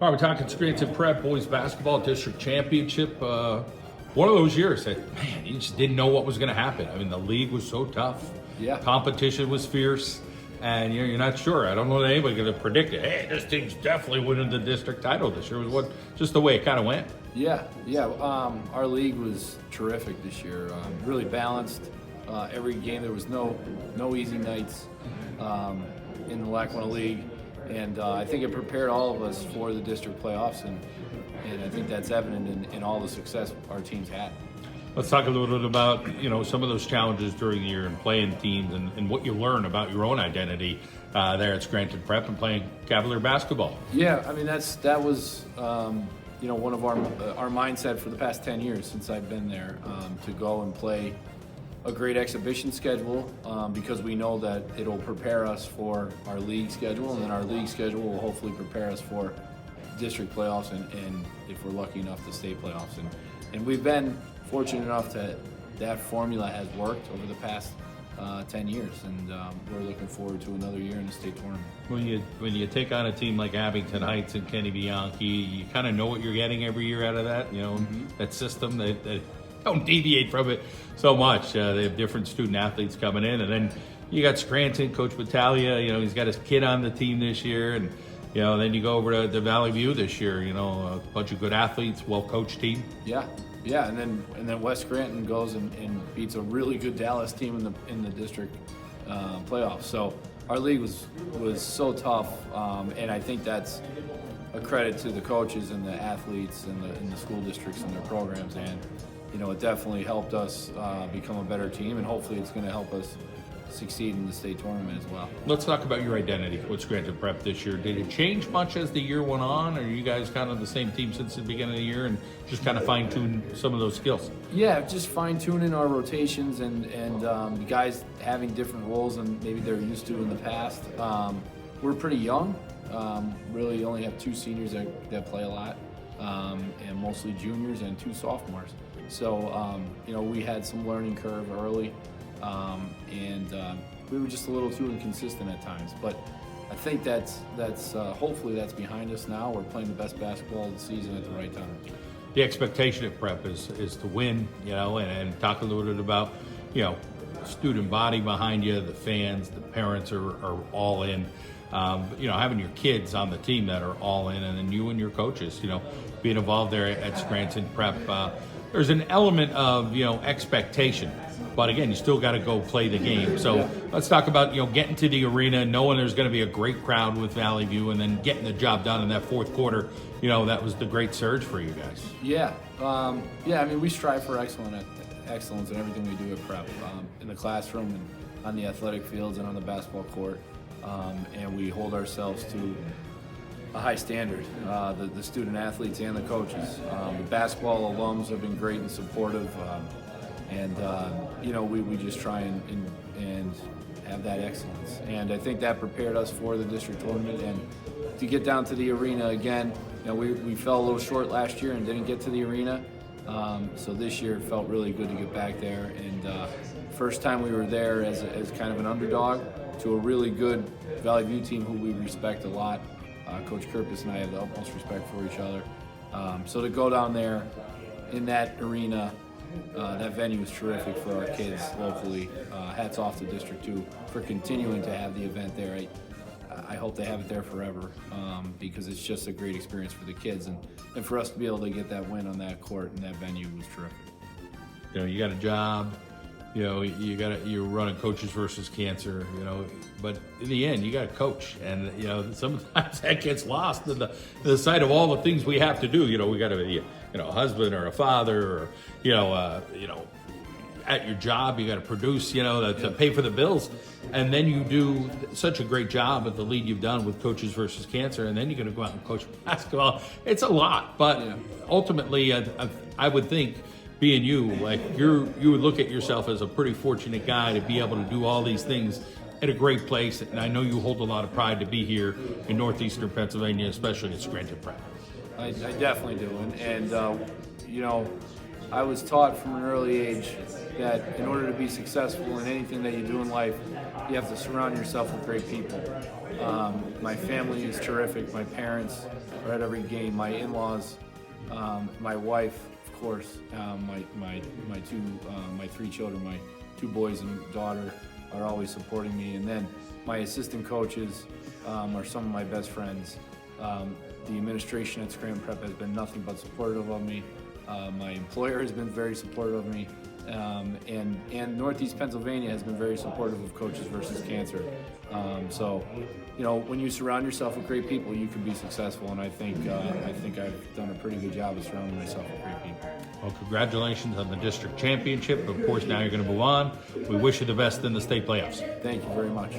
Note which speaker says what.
Speaker 1: All right, we're talking Scranton Prep Boys Basketball District Championship. One of those years that, man, you just didn't know what was going to happen. I mean, the league was so tough.
Speaker 2: Yeah.
Speaker 1: Competition was fierce. And you're not sure. I don't know that anybody could have predicted, hey, this team's definitely winning the district title this year. It was just the way it kind of went.
Speaker 2: Yeah. Our league was terrific this year. Really balanced. Every game there was no easy nights in the Lackawanna League, and I think it prepared all of us for the district playoffs, and I think that's evident in all the success our teams had.
Speaker 1: Let's talk a little bit about some of those challenges during the year and playing teams and what you learn about your own identity there at Scranton Prep and playing Cavalier basketball.
Speaker 2: Yeah, I mean that was one of our mindset for the past 10 years since I've been there, to go and play a great exhibition schedule, because we know that it'll prepare us for our league schedule, and then our league schedule will hopefully prepare us for district playoffs and if we're lucky enough, the state playoffs. And we've been fortunate enough that formula has worked over the past 10 years, and we're looking forward to another year in the state tournament.
Speaker 1: When you take on a team like Abington Heights and Kenny Bianchi, you kind of know what you're getting every year out of that. That system, they don't deviate from it so much. They have different student athletes coming in, and then you got Scranton, Coach Battaglia. He's got his kid on the team this year, and then you go over to Valley View this year. A bunch of good athletes, well-coached team.
Speaker 2: Yeah, and then West Scranton goes and beats a really good Dallas team in the district playoffs. So our league was so tough, and I think that's a credit to the coaches and the athletes and the school districts and their programs. And it definitely helped us become a better team, and hopefully it's going to help us succeed in the state tournament as well.
Speaker 1: Let's talk about your identity with Scranton Prep this year. Did it change much as the year went on, or are you guys kind of the same team since the beginning of the year and just kind of fine-tune some of those skills?
Speaker 2: Yeah, just fine-tuning our rotations and the guys having different roles than maybe they're used to in the past. We're pretty young. Really only have 2 seniors that play a lot, and mostly juniors and 2 sophomores. So, we had some learning curve early. And we were just a little too inconsistent at times, but I think that's hopefully that's behind us now. We're playing the best basketball of the season at the right time.
Speaker 1: The expectation at Prep is to win, and talk a little bit about, student body behind you, the fans, the parents are all in. Having your kids on the team that are all in, and then you and your coaches, being involved there at Scranton Prep. There's an element of, expectation. But again, you still got to go play the game. So Let's talk about, getting to the arena, knowing there's going to be a great crowd with Valley View, and then getting the job done in that fourth quarter. That was the great surge for you guys.
Speaker 2: Yeah. I mean, we strive for excellence in everything we do at Prep, in the classroom and on the athletic fields and on the basketball court. And we hold ourselves to a high standard, the student athletes and the coaches. The basketball alums have been great and supportive. We just try and have that excellence. And I think that prepared us for the district tournament. And to get down to the arena again, we fell a little short last year and didn't get to the arena. So this year it felt really good to get back there. And first time we were there as kind of an underdog to a really good Valley View team who we respect a lot. Coach Kirkus and I have the utmost respect for each other. So to go down there in that arena, that venue was terrific for our kids locally. Hats off to District 2 for continuing to have the event there. I hope they have it there forever, because it's just a great experience for the kids. And for us to be able to get that win on that court and that venue was terrific.
Speaker 1: You got a job, you're running Coaches versus Cancer, but in the end, you got to coach. And, sometimes that gets lost in the sight of all the things we have to do. We got to be, a husband or a father, or, at your job, you got to produce, to pay for the bills. And then you do such a great job at the lead you've done with Coaches versus Cancer, and then you're going to go out and coach basketball. It's a lot, but ultimately, I would think, being you, you would look at yourself as a pretty fortunate guy to be able to do all these things at a great place. And I know you hold a lot of pride to be here in northeastern Pennsylvania, especially at Scranton Prep.
Speaker 2: I definitely do. And I was taught from an early age that in order to be successful in anything that you do in life, you have to surround yourself with great people. My family is terrific. My parents are at every game. My in-laws, my wife, of course, my three children, my 2 boys and daughter, are always supporting me. And then my assistant coaches are some of my best friends. The administration at Scranton Prep has been nothing but supportive of me. My employer has been very supportive of me, and Northeast Pennsylvania has been very supportive of Coaches versus Cancer. So, you know, when you surround yourself with great people, you can be successful, and I think I've done a pretty good job of surrounding myself with great people.
Speaker 1: Well, congratulations on the district championship. Of course, now you're going to move on. We wish you the best in the state playoffs.
Speaker 2: Thank you very much.